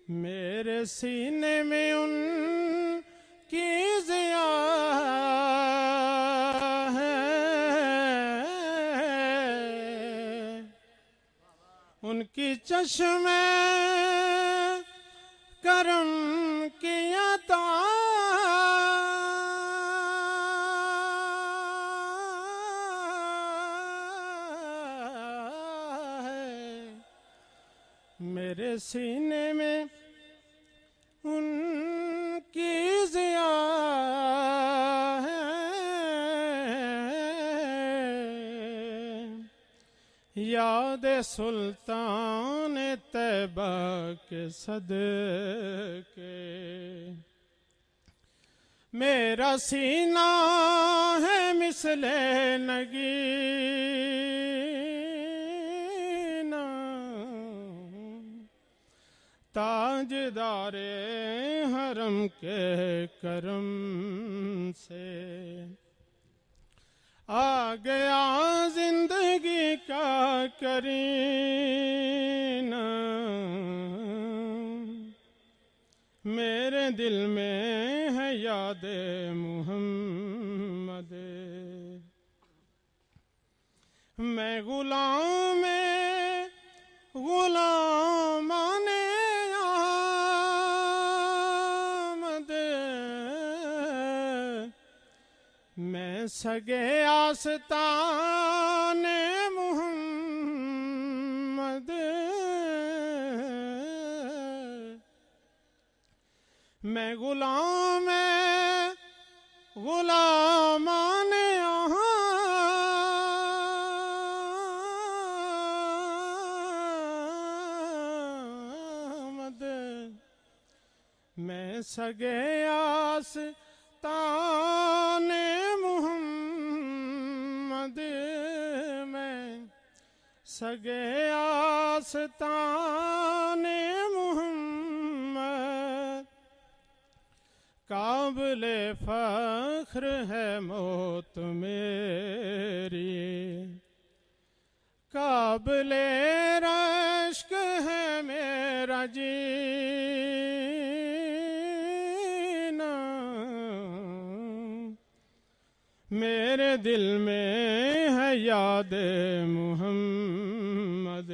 मेरे सीने में उनकी ज़िया है, उनकी चश्मे करम की अता है। मेरे सीने में उनकी ज़िया है, याद सुल्तान तैबा के सदके मेरा सीना है मिसले नगीना, ताजदारे हरम के करम से आ गया जिंदगी का करीना। मेरे दिल में है याद मुहम्मद, मैं गुलाम गुलामाने आमद, मैं सगे आस्ताने मुहम्मद, मैं गुलाम गुलामाने आमद, मैं सगे आस्ताने मुहम्मद, मैं सगे आस्ताने मुहम्मद। काबिले फख्र है मौत मेरी, काबिले रश्क है मेरा जीना, मेरे दिल में है याद मुहम्मद,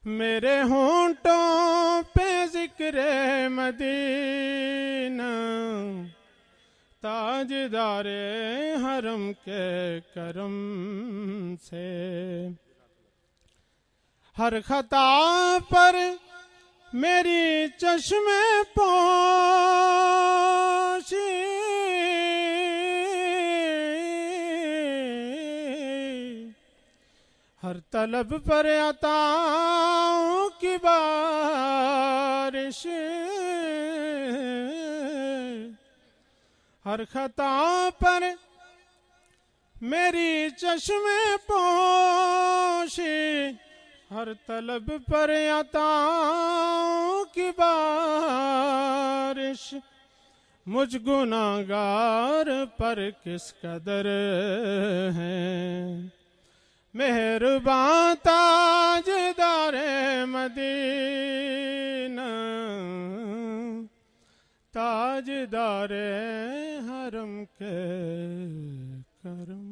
मेरे होंठों पे जिक्रे मदीना, ताजदारे हरम के करम से हर खता पर मेरी चश्मे पोशी, हर तलब पर अताओं की बारिश, हर खता पर मेरी चश्मे पोशी, हर तलब पर अताओं की बारिश। मुझ गुनाहगार पर किस कदर है मेहरबान ताजदारे मदीना, ताजदारे हरम के करम।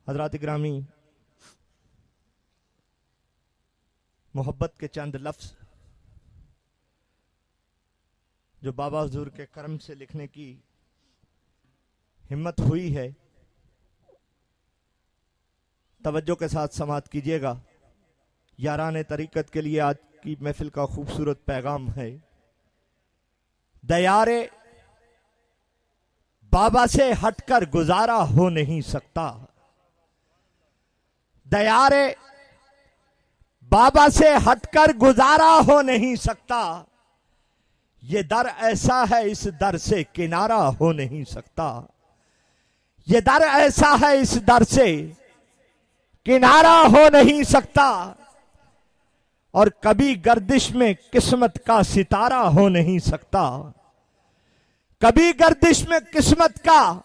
हज़रात ग्रामी, मोहब्बत के चंद लफ्ज़ जो बाबा हुजूर के करम से लिखने की हिम्मत हुई है, तवज्जो के साथ समाअत कीजिएगा। याराने तरीक़त के लिए आज की महफिल का खूबसूरत पैगाम है। दयारे बाबा से हटकर गुजारा हो नहीं सकता, दयारे बाबा से हटकर गुजारा हो नहीं सकता, ये दर ऐसा है इस दर से किनारा हो नहीं सकता, ये दर ऐसा है इस दर से किनारा हो नहीं सकता, और कभी गर्दिश में किस्मत का सितारा हो नहीं सकता, कभी गर्दिश में किस्मत का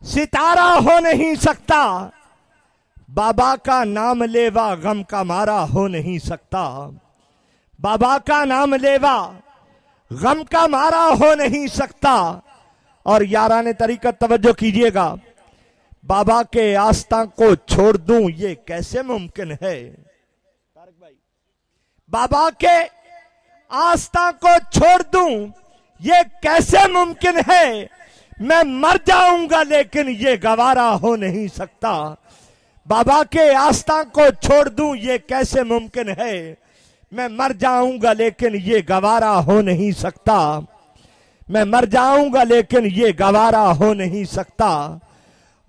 सितारा हो नहीं सकता, बाबा का नाम लेवा गम का मारा हो नहीं सकता। बाबा का नाम लेवा गम का मारा हो नहीं सकता। और याराने तरीकत तवज्जो कीजिएगा, बाबा के आस्था को छोड़ दूं ये कैसे मुमकिन है। बाबा के आस्था को छोड़ दूं ये कैसे मुमकिन है। मैं मर जाऊंगा लेकिन ये गवारा हो नहीं सकता। बाबा के आस्था को छोड़ दूं ये कैसे मुमकिन है। मैं मर जाऊंगा लेकिन ये गवारा हो नहीं सकता। मैं मर जाऊंगा लेकिन ये गवारा हो नहीं सकता।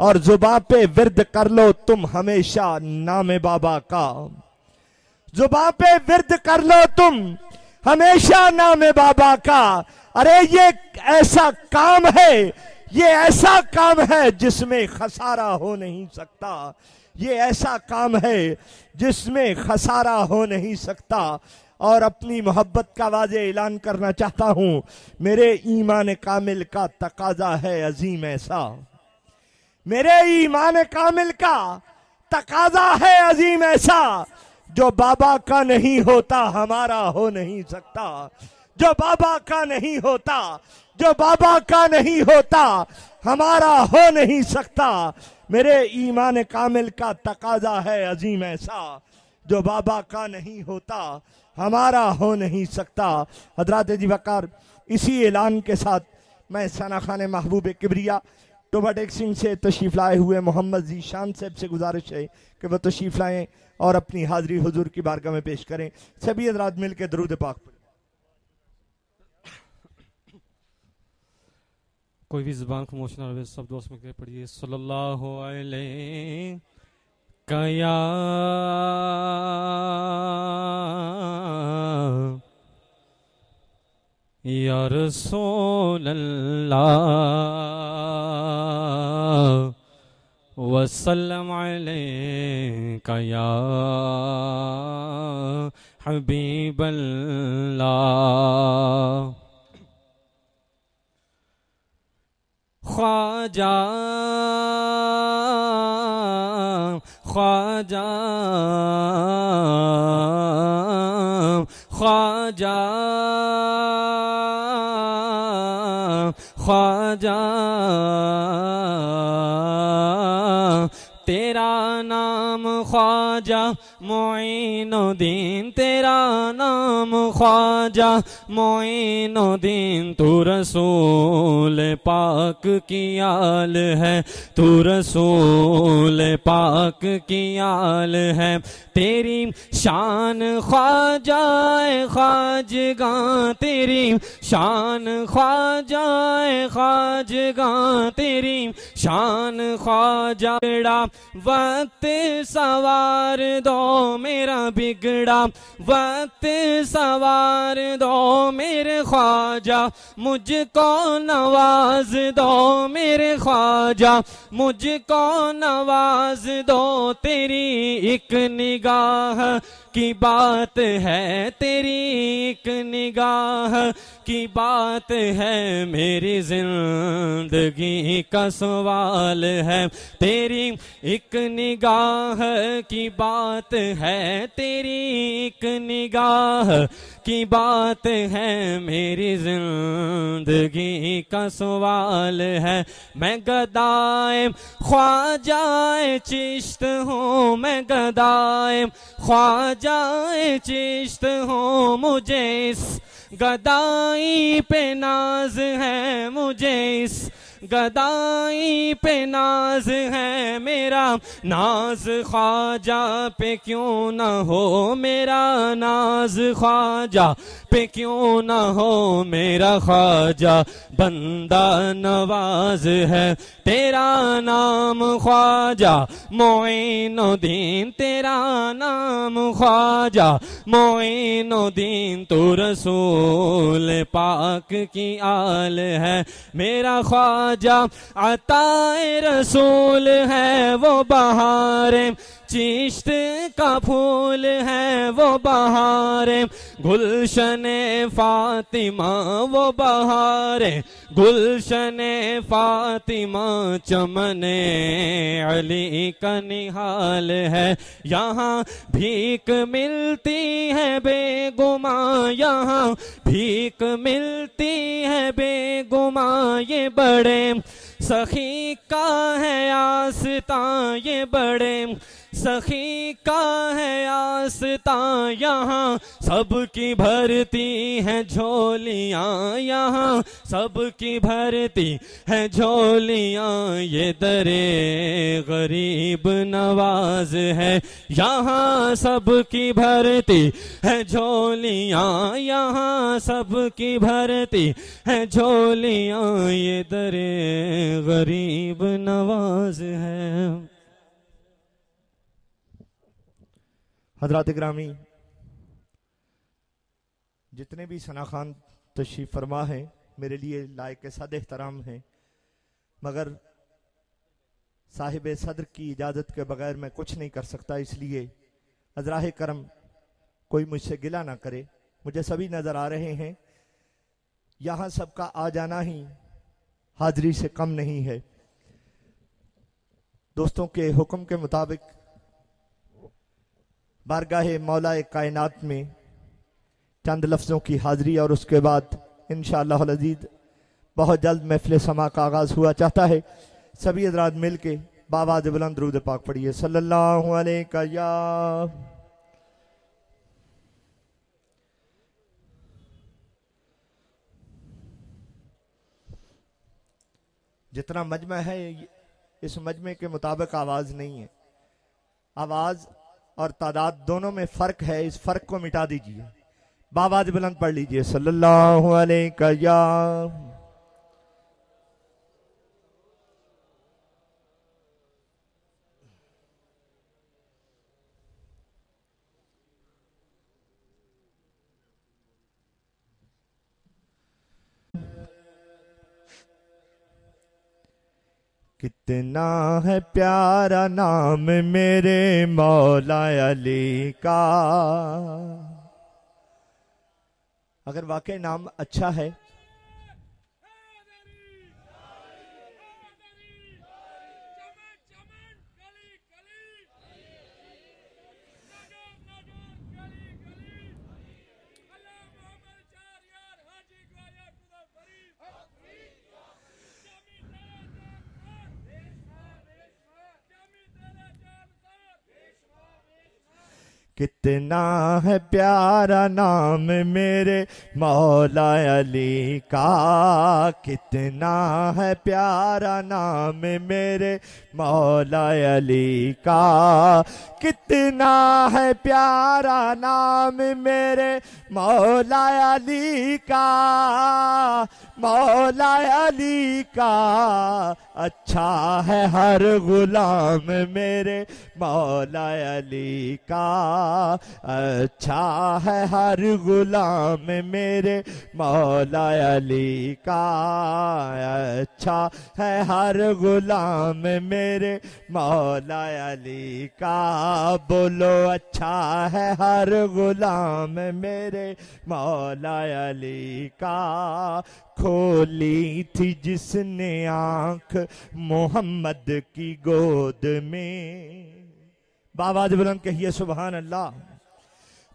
और जुबां पे विर्द कर लो तुम हमेशा नाम बाबा का। जुबां पे विर्द कर लो तुम हमेशा नाम बाबा का। अरे ये ऐसा काम है, ये ऐसा काम है जिसमें खसारा हो नहीं सकता। ये ऐसा काम है जिसमें खसारा हो नहीं सकता। और अपनी मोहब्बत का वाज़े ऐलान करना चाहता हूं, मेरे ईमान कामिल का तकाजा है अजीम ऐसा। मेरे ईमान कामिल का तकाजा है अजीम ऐसा। जो बाबा का नहीं होता हमारा हो नहीं सकता। जो बाबा का नहीं होता, जो बाबा का नहीं होता हमारा हो नहीं सकता। मेरे ईमान कामिल का तकाजा है अजीम ऐसा। जो बाबा का नहीं होता हमारा हो नहीं सकता। हजरात जी वकार, इसी ऐलान के साथ मैं सना खान महबूब किबरिया टोबा टेक्सिंग से तशरीफ लाए हुए मोहम्मद जीशान साहब से गुजारिश है कि वह तशरीफ लाएं और अपनी हाजिरी हुजूर की बारगाह में पेश करें। सभी हजरात मिल के दरूद पाक पढ़ें। कोई भी जुबान खामोश ना रहे, सब दोस्त में पढ़िए सल्लल्लाहु अलैहि कया या रसूल अल्लाह वसल्लम अलैका या हबीब अल्लाह। ख्वाजा ख्वाजा ख्वाजा ख्वाजा तेरा नाम ख्वाजा मोइनुद्दीन, तेरा नाम ख्वाजा मोइनुद्दीन। तू रसूल पाक की आल है, तू रसूल पाक की आल है। तेरी शान ख्वाजाए ख्वाजगा, तेरी शान ख्वाजाए ख्वाजगा, तेरी शान ख्वाजा। वक्त सवार दो मेरा बिगड़ा, वक्त सवार दो मेरे ख्वाजा। मुझको नवाज दो मेरे ख्वाजा, मुझको नवाज दो। तेरी एक निगाह की बात है, तेरी एक निगाह की बात है। मेरी जिंदगी का सवाल है, तेरी एक निगाह की बात है, तेरी एक निगाह की बात है। मेरी जिंदगी का सवाल है। मैं गदाए ख्वाजाए चिश्त हूँ, मैं गदाए ख्वाजाए चिश्त हूँ। मुझे इस गदाई पे नाज है, मुझे इस गदाई पे नाज है। मेरा नाज ख्वाजा पे क्यों ना हो, मेरा नाज ख्वाजा पे क्यों ना हो। मेरा ख्वाजा बंदा नवाज है। तेरा नाम ख्वाजा मोइनुद्दीन, तेरा नाम ख्वाजा मोइनुद्दीन। तू रसूल पाक की आल है। मेरा ख्वाजा अताए रसूल है, वो बहारे चिश्त का फूल है वो बहार, गुलशन फातिमा वो बहार, गुलशन फातिमा चमने अली का निहाल है। यहाँ भीख मिलती है बेगुमा, यहाँ भीख मिलती है बेगुमा, ये बड़े सखी का है आस्ता, ये बड़े सखी का है आस्ता। यहाँ सबकी भरती है झोलियाँ, यहाँ सबकी भरती है झोलियाँ, ये दरे गरीब नवाज है। यहाँ सबकी भरती है झोलियाँ, यहाँ सबकी भरती है झोलियाँ, ये दरे गरीब नवाज है। हजरात ग्रामी, जितने भी सना खान तशरीफ फरमा हैं मेरे लिए लायक साद एहतराम हैं, मगर साहिब सदर की इजाज़त के बगैर मैं कुछ नहीं कर सकता। इसलिए अज़राह करम कोई मुझसे गिला ना करे, मुझे सभी नज़र आ रहे हैं। यहाँ सबका आ जाना ही हाजिरी से कम नहीं है। दोस्तों के हुक्म के मुताबिक बारगाहे मौलाए कायनात में चंद लफ्ज़ों की हाज़िरी और उसके बाद इंशाअल्लाह अज़ीज़ बहुत जल्द महफ़िल समा का आगाज़ हुआ चाहता है। सभी हज़रात मिल के बावाज़ बुलंद दुरूद पाक पढ़िए सल्लल्लाहु अलैहि या। जितना मजमा है इस मजमे के मुताबिक आवाज़ नहीं है, आवाज़ और तादाद दोनों में फ़र्क है। इस फ़र्क को मिटा दीजिए, बावाज़ बुलंद पढ़ लीजिए सल्लल्लाहु अलैहि या। कितना है प्यारा नाम मेरे मौला अली का। अगर वाकई नाम अच्छा है कितना है प्यारा नाम मेरे मौला अली का, कितना है प्यारा नाम मेरे मौला अली का, कितना है प्यारा नाम मेरे मौला अली का, मौला अली का। अच्छा है हर गुलाम मेरे मौला अली का, अच्छा है हर गुलाम मेरे मौला अली का, अच्छा है हर गुलाम मेरे मौला अली का। बोलो अच्छा है हर गुलाम मेरे मौला अली का। खोली थी जिसने आंख मोहम्मद की गोद में, बावाज़ बुलंद कहिए सुभान अल्लाह।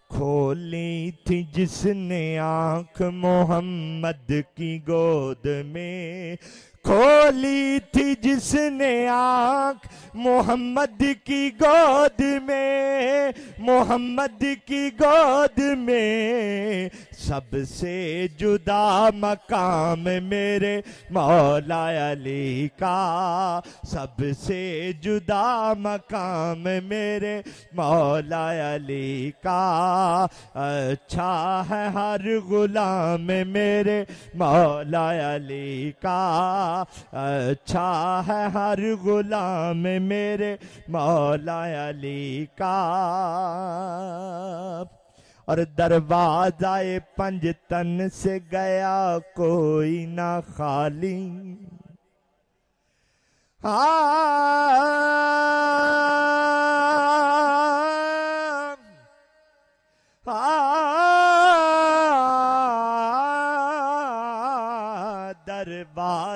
खोली थी जिसने आंख मोहम्मद की गोद में, खोली थी जिसने आंख मोहम्मद की गोद में, मोहम्मद की गोद में। सबसे जुदा मकाम मेरे मौला अली का, सबसे जुदा मकाम मेरे मौला अली का। अच्छा है हर गुलाम मेरे मौला अली का, अच्छा है हर गुलाम मेरे मौला अली का। और दरवाज़ाए पंजतन से गया कोई ना खाली, हाँ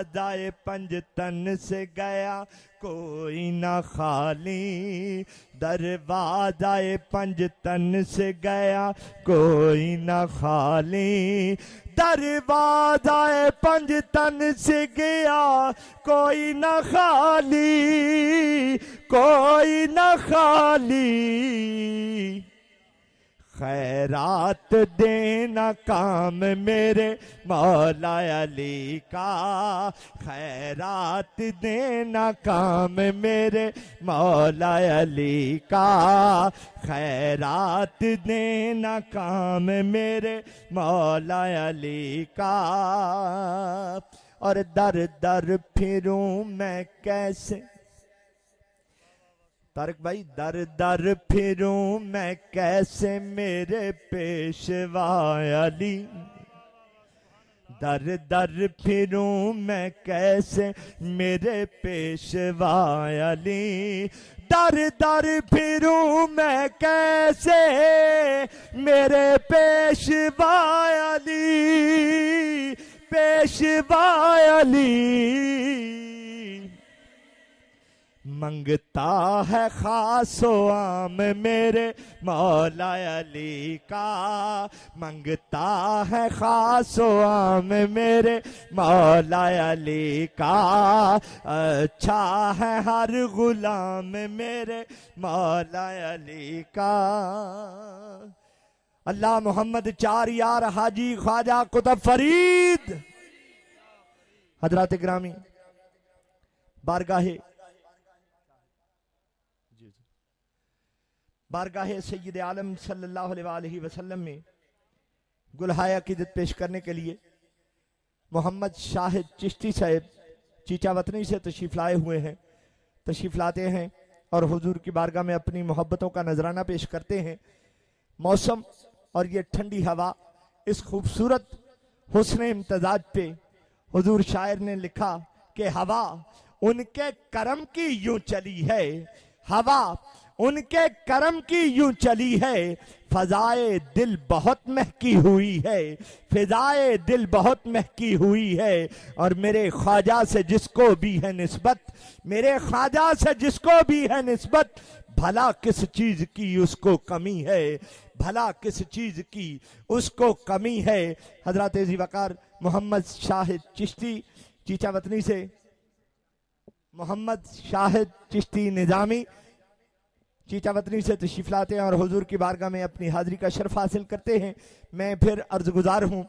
दरवाज़ाए पंजतन से गया कोई ना खाली, दरवाज़ाए पंजतन से गया कोई ना खाली, दरवाज़ाए पंजतन से गया कोई ना खाली, कोई ना खाली। खैरात देना काम मेरे मौला अली का, खैरात देना काम मेरे मौला अली का, खैरात देना काम मेरे मौला अली का। और दर दर फिरूं मैं कैसे, तारक भाई, दर दर फिरूं मैं कैसे मेरे पेशवा अली, दर दर फिरूं मैं कैसे मेरे पेशवा अली, दर दर फिरूं मैं कैसे मेरे पेशवा अली, पेशवा अली। मंगता है खासो आम मेरे मौला अली का, मंगता है खासो आम मेरे मौला अली का, अच्छा है हर गुलाम मेरे मौला अली का। अल्लाह मोहम्मद चार यार हाजी ख्वाजा कुतुब फरीद। हजरात ग्रामी बारगाहे सैयद आलम सल्लल्लाहु अलैहि वसल्लम में गुलहाय अकीदत पेश करने के लिए मोहम्मद शाहिद चिश्ती साहब चीचा वतनी से तशरीफ लाए हुए हैं, तशरीफ लाते हैं और हुजूर की बारगाह में अपनी मोहब्बतों का नजराना पेश करते हैं। मौसम और ये ठंडी हवा, इस खूबसूरत हुस्न इम्तजाज पे हुजूर शायर ने लिखा कि हवा उनके करम की यूं चली है, हवा उनके करम की यूं चली है, फजाए दिल बहुत महकी हुई है, फिजाए दिल बहुत महकी हुई है। और मेरे ख्वाजा से जिसको भी है निस्बत, मेरे ख्वाजा से जिसको भी है निस्बत, भला किस चीज की उसको कमी है, भला किस चीज की उसको कमी है। हजरत ज़ीवकार मोहम्मद शाहिद चिश्ती चीचा वतनी से मोहम्मद शाहिद चिश्ती निजामी चीचा वतनी से तशरीफ लाते हैं और हुजूर की बारगाह में अपनी हाजिरी का शर्फ हासिल करते हैं। मैं फिर अर्ज गुजार हूँ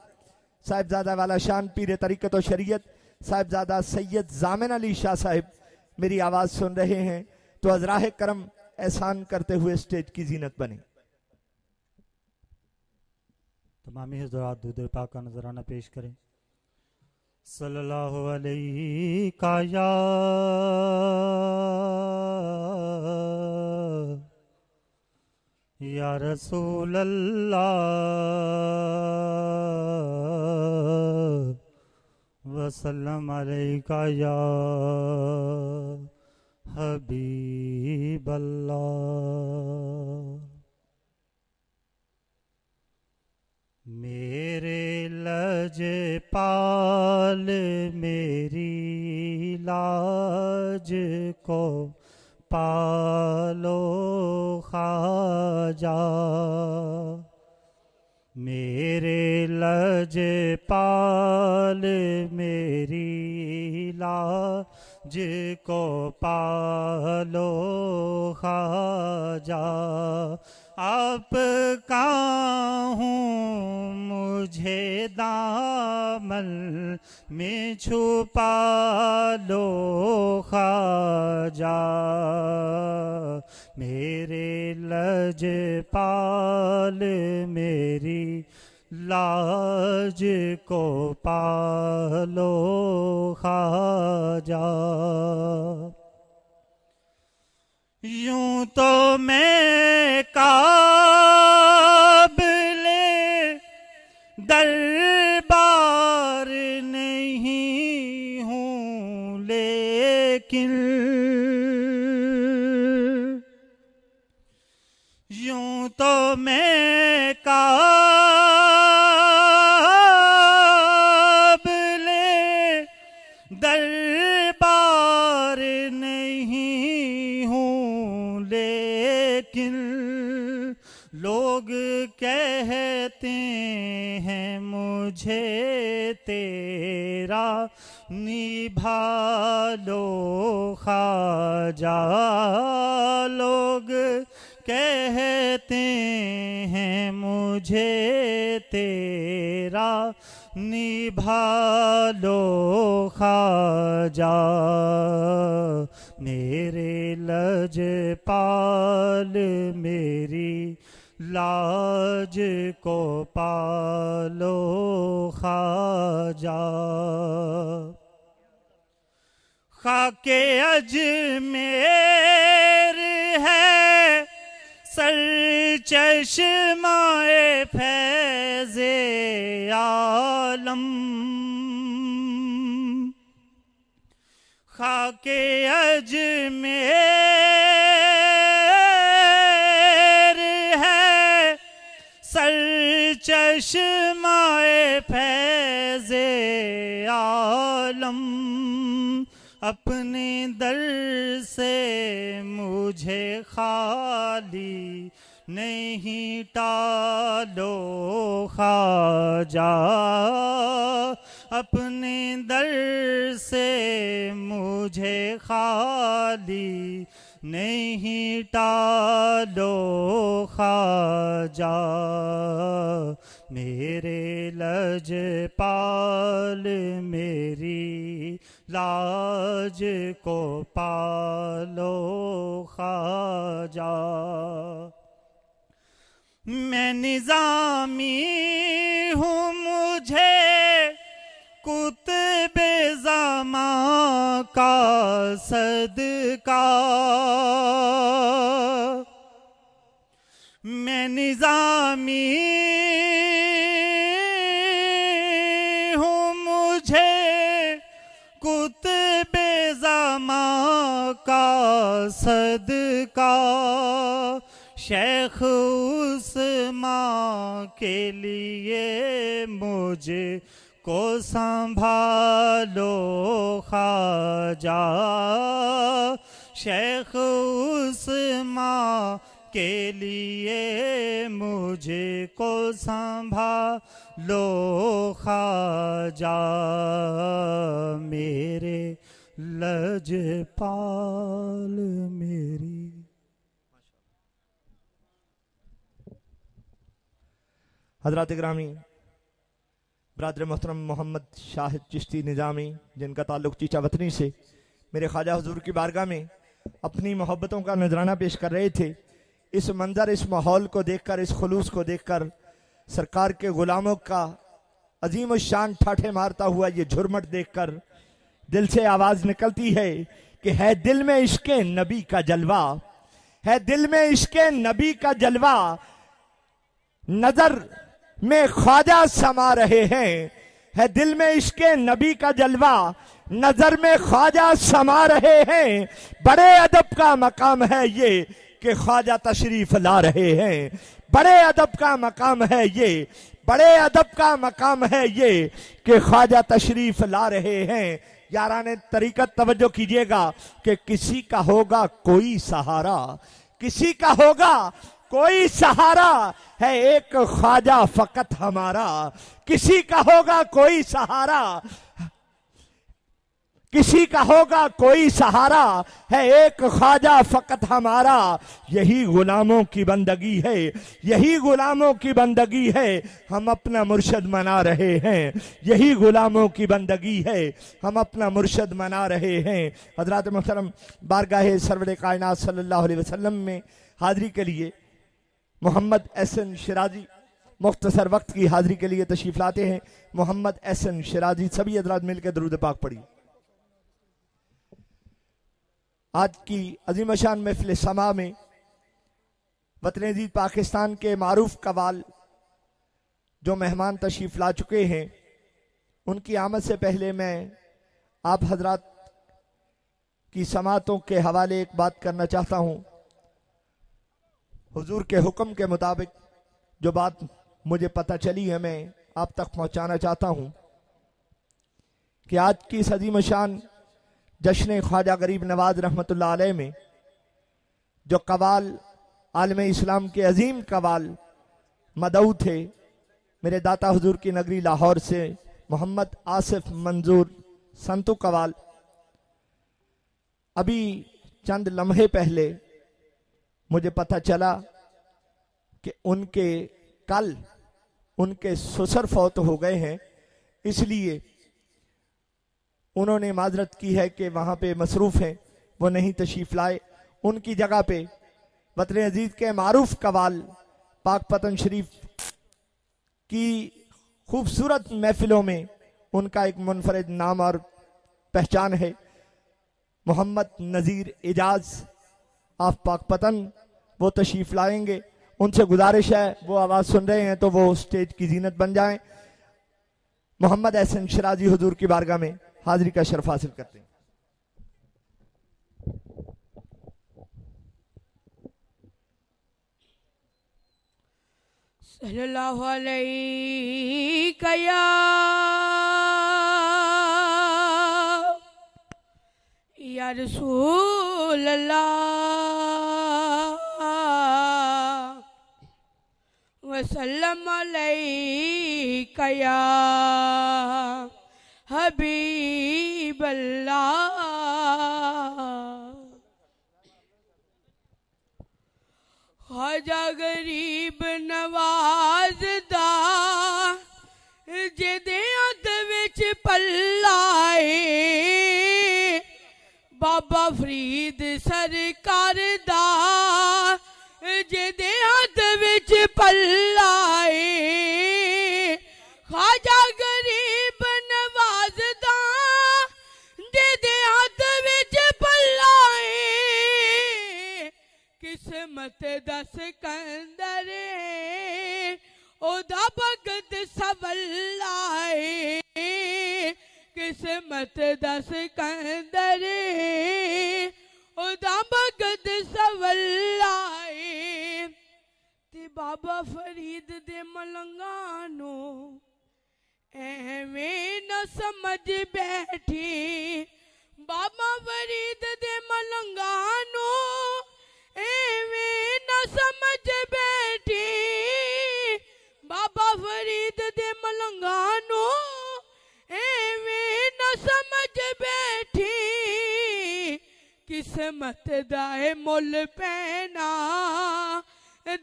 साहिबजादा वाला शान पीर तरीक़त और शरीयत साहिबजादा सैयद जामिन अली शाह साहिब मेरी आवाज़ सुन रहे हैं तो अज़राह करम एहसान करते हुए स्टेज की जीनत बने। तमामी हज़रात दूध पाक का नजराना पेश करें। सल्लल्लाहु अलैहि का या रसूल अल्लाह वसल्लम अलैका या हबीब अल्लाह। मेरे लजपाल मेरी लाज को पालो ख्वाजा, मेरे लजपाल मेरी लाज को पालो ख्वाजा। आप कहाँ हूँ मुझे दामन में छुपा लो ख्वाजा, मेरे लजपाल मेरी लाज को पालो ख्वाजा। यूं तो मैं काबिले दरबार नहीं हूँ, लेकिन यूं तो मैं काबिले लेकिन लोग कहते हैं मुझे तेरा निभा लो ख्वाजा। लोग कहते हैं मुझे तेरा निभा लो ख्वाजा। मेरे लजपाल मेरी लाज को पालो ख्वाजा। खाके अजमेर है सर चश्माए फैज़े आलम। खाके अजमेर है सर चश्माए फैज़े आलम। अपने दर से मुझे खाली नहीं टालो ख्वाजा। अपने दर से मुझे खाली नहीं टालो ख्वाजा। मेरे लजपाल मेरी लाज को पालो ख्वाजा। मैं निज़ामी हूँ मुझे कुतबे ज़मा का सदका। मैं निज़ामी हूँ मुझे कुतबे ज़मा का सदका। शेख उस्मां के लिए मुझे को संभालो ख्वाजा। शेख उस्मां के लिए मुझे को संभालो ख्वाजा। मेरे लजपाल मेरी। हज़रात ग्रामी बरादर मोहतरम मोहम्मद शाहिद चिश्ती निज़ामी, जिनका ताल्लुक़ चीचा वतनी से, मेरे ख्वाजा हुजूर की बारगाह में अपनी मोहब्बतों का नजराना पेश कर रहे थे। इस मंजर, इस माहौल को देखकर, इस खुलूस को देखकर, सरकार के गुलामों का अजीम शान ठाठे मारता हुआ ये झुरमट देखकर दिल से आवाज निकलती है कि है दिल में इश्क़े नबी का जलवा, है दिल में इश्क़े नबी का जलवा। नजर में ख्वाजा समा रहे हैं, है दिल में इश्क़े नबी का जलवा। नजर में ख्वाजा समा रहे हैं। बड़े अदब का मकाम है ये कि ख्वाजा तशरीफ ला रहे हैं। बड़े अदब का मकाम है ये, बड़े अदब का मकाम है ये कि ख्वाजा तशरीफ ला रहे हैं। याराने तरीकत तवज्जो कीजिएगा कि किसी का होगा कोई सहारा, किसी का होगा कोई सहारा, है एक ख्वाजा फकत हमारा। किसी का होगा कोई सहारा, किसी का होगा कोई सहारा, है एक ख्वाजा फकत हमारा। यही गुलामों की बंदगी है, यही गुलामों की बंदगी है, हम अपना मुर्शद मना रहे हैं। यही गुलामों की बंदगी है, हम अपना मुर्शद मना रहे हैं। हज़रात मोहतरम बारगाह सरवर कायनात सल्लल्लाहु अलैहि वसल्लम में हाजिरी के लिए मोहम्मद एहसन शिराजी मुख्तसर वक्त की हाजिरी के लिए तशरीफ लाते हैं। मोहम्मद एहसन शिराजी, सभी हज़रात मिलकर दरूद पाक पढ़िए। आज की अजीम शान महफिल समा में वतन अज़ीज़ पाकिस्तान के मारूफ कवाल जो मेहमान तशरीफ ला चुके हैं, उनकी आमद से पहले मैं आप हजरात की समातों के हवाले एक बात करना चाहता हूँ। हुजूर के हुक्म के मुताबिक जो बात मुझे पता चली है, मैं आप तक पहुँचाना चाहता हूँ कि आज की इस अज़ीम शान जश्न ख्वाजा गरीब नवाज रहमतुल्लाह अलैह में जो कवाल आलम इस्लाम के अजीम कवाल मदऊ थे। मेरे दाता हुजूर की नगरी लाहौर से मोहम्मद आसिफ मंजूर संतु कवाल। अभी चंद लम्हे पहले मुझे पता चला कि कल उनके ससुर फौत हो गए हैं, इसलिए उन्होंने माजरत की है कि वहां पे मसरूफ हैं, वो नहीं तशरीफ लाए। उनकी जगह पे वतन अजीज के मारूफ कवाल पाक पतन शरीफ की खूबसूरत महफिलों में उनका एक मुनफरिद नाम और पहचान है। मोहम्मद नज़ीर एजाज ऑफ पाक पतन वो तशरीफ लाएंगे। उनसे गुजारिश है, वो आवाज सुन रहे हैं तो वो स्टेज की जीनत बन जाएं। मोहम्मद एहसन शिराजी हुजूर की बारगाह में हाजिरी का शर्फ हासिल करते हैं। सल्लल्लाहु अलैहि या रसूल अल्लाह वसल्लम अलैका या हबीब अल्लाह। ख्वाजा गरीब नवाजदा जिदे हद विच पल्लाए, बाबा फरीद सरकार दा जिदे हद विच पल्लाए। ख्वाजा गरीब नवाजदा जिदे हद विच पल्लाए, किस्मत दा सिकंदर ओदा भगत सवल्लाए। किस्मत दा सिकंदर ओदा भगत सवल्लाए। ते बाबा फरीद दे मलंगानो एवें न समझ बैठी, बाबा फरीद दे मलंगानो एवें न समझ बैठी। बाबा फरीद दे मलंगानो एवें न समझ बैठी। किस्मत दा ए मुल पैना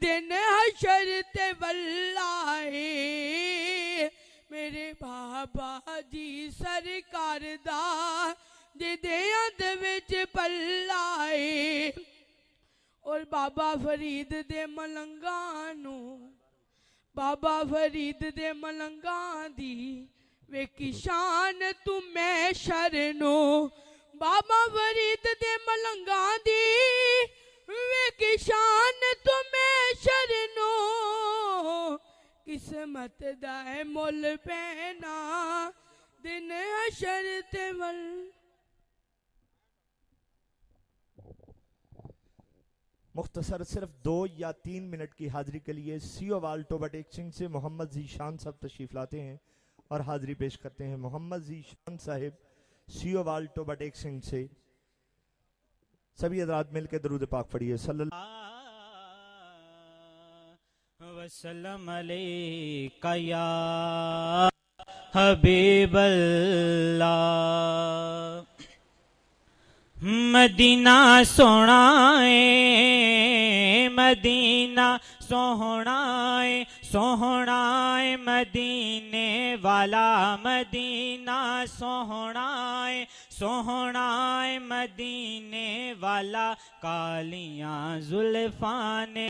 दिन हशर ते वल्लाए। मेरे बाबा जी सरकार दा जिदे हद विच पल्लाए। और बाबा फरीद दे मलंगानो, बाबा फरीद दे मलंगा दी वेखी शान तू मैं शरणो। बाबा फरीद दे मलंगा दी वेखी शान तू मैं शरणो। किस्मत दा है मुल पैना दिन हशर ते वल। मुख्तसर सिर्फ 2 या 3 मिनट की हाजिरी के लिए सीओ वाल टोबटेक सिंह से मोहम्मद जीशान साहब तशरीफ लाते हैं और हाजिरी पेश करते हैं। मोहम्मद जीशान साहिब सीओ वाल टोबटेक सिंह से सभी हज़रात मिलकर दरूद पाक पढ़िए। सल्लल्लाहु वसल्लम अलैका या हबीबल्लाह। मदीना सोहना है, मदीना सोहना है, सोहना है मदीने वाला। मदीना सोहना है, सोहना है मदीने वाला। कालियां जुल्फां ने